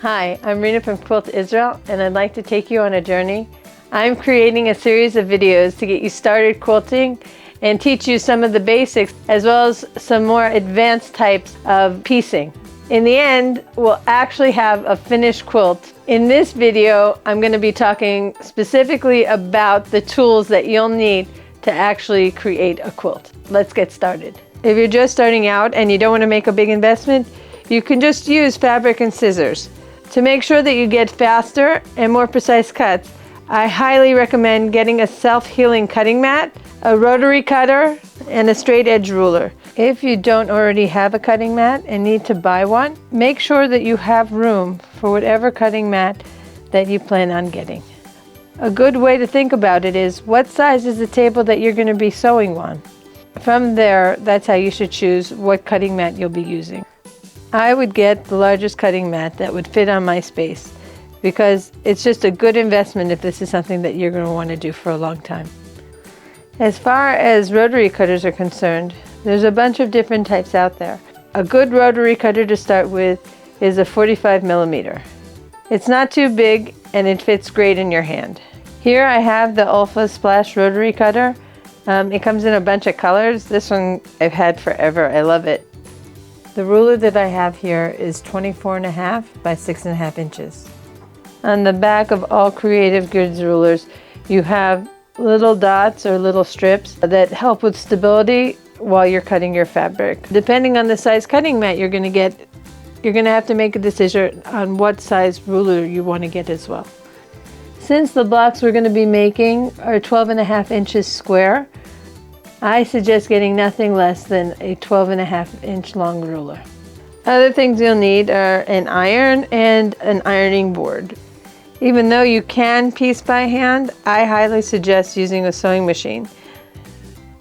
Hi, I'm Rena from Quilt Israel, and I'd like to take you on a journey. I'm creating a series of videos to get you started quilting and teach you some of the basics as well as some more advanced types of piecing. In the end, we'll actually have a finished quilt. In this video, I'm going to be talking specifically about the tools that you'll need to actually create a quilt. Let's get started. If you're just starting out and you don't want to make a big investment, you can just use fabric and scissors. To make sure that you get faster and more precise cuts, I highly recommend getting a self-healing cutting mat, a rotary cutter, and a straight edge ruler. If you don't already have a cutting mat and need to buy one, make sure that you have room for whatever cutting mat that you plan on getting. A good way to think about it is, what size is the table that you're going to be sewing on? From there, that's how you should choose what cutting mat you'll be using. I would get the largest cutting mat that would fit on my space because it's just a good investment if this is something that you're going to want to do for a long time. As far as rotary cutters are concerned, there's a bunch of different types out there. A good rotary cutter to start with is a 45 millimeter. It's not too big and it fits great in your hand. Here I have the Alpha Splash rotary cutter. It comes in a bunch of colors. This one I've had forever. I love it. The ruler that I have here is 24.5 by 6.5 inches. On the back of all Creative Goods rulers, you have little dots or little strips that help with stability while you're cutting your fabric. Depending on the size cutting mat you're going to get, you're going to have to make a decision on what size ruler you want to get as well. Since the blocks we're going to be making are 12.5 inches square, I suggest getting nothing less than a 12.5 inch long ruler. Other things you'll need are an iron and an ironing board. Even though you can piece by hand, I highly suggest using a sewing machine.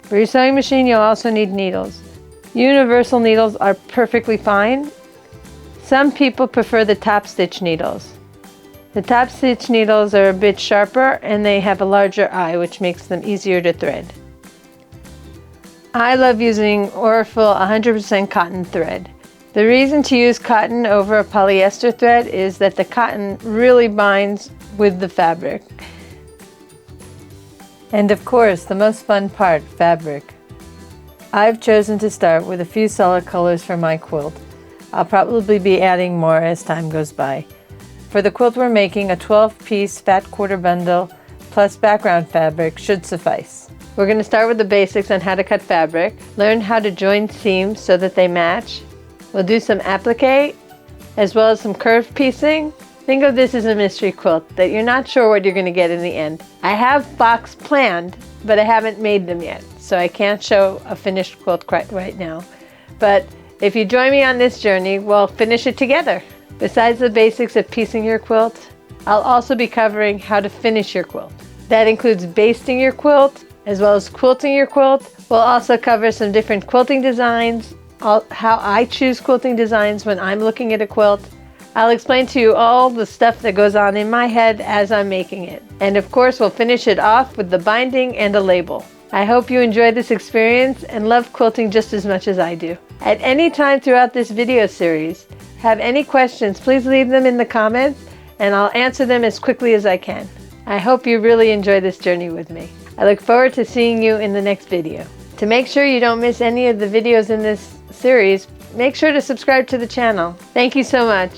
For your sewing machine, you'll also need needles. Universal needles are perfectly fine. Some people prefer the top stitch needles. The top stitch needles are a bit sharper and they have a larger eye, which makes them easier to thread. I love using Orifil 100% cotton thread. The reason to use cotton over a polyester thread is that the cotton really binds with the fabric. And of course, the most fun part, fabric. I've chosen to start with a few solid colors for my quilt. I'll probably be adding more as time goes by. For the quilt we're making, a 12-piece fat quarter bundle plus background fabric should suffice. We're going to start with the basics on how to cut fabric, learn how to join seams so that they match. We'll do some applique, as well as some curved piecing. Think of this as a mystery quilt, that you're not sure what you're going to get in the end. I have box planned, but I haven't made them yet, so I can't show a finished quilt right now. But if you join me on this journey, we'll finish it together. Besides the basics of piecing your quilt, I'll also be covering how to finish your quilt. That includes basting your quilt, as well as quilting your quilt. We'll also cover some different quilting designs, how I choose quilting designs when I'm looking at a quilt. I'll explain to you all the stuff that goes on in my head as I'm making it. And of course, we'll finish it off with the binding and a label. I hope you enjoy this experience and love quilting just as much as I do. At any time throughout this video series, have any questions, please leave them in the comments and I'll answer them as quickly as I can. I hope you really enjoy this journey with me. I look forward to seeing you in the next video. To make sure you don't miss any of the videos in this series, make sure to subscribe to the channel. Thank you so much.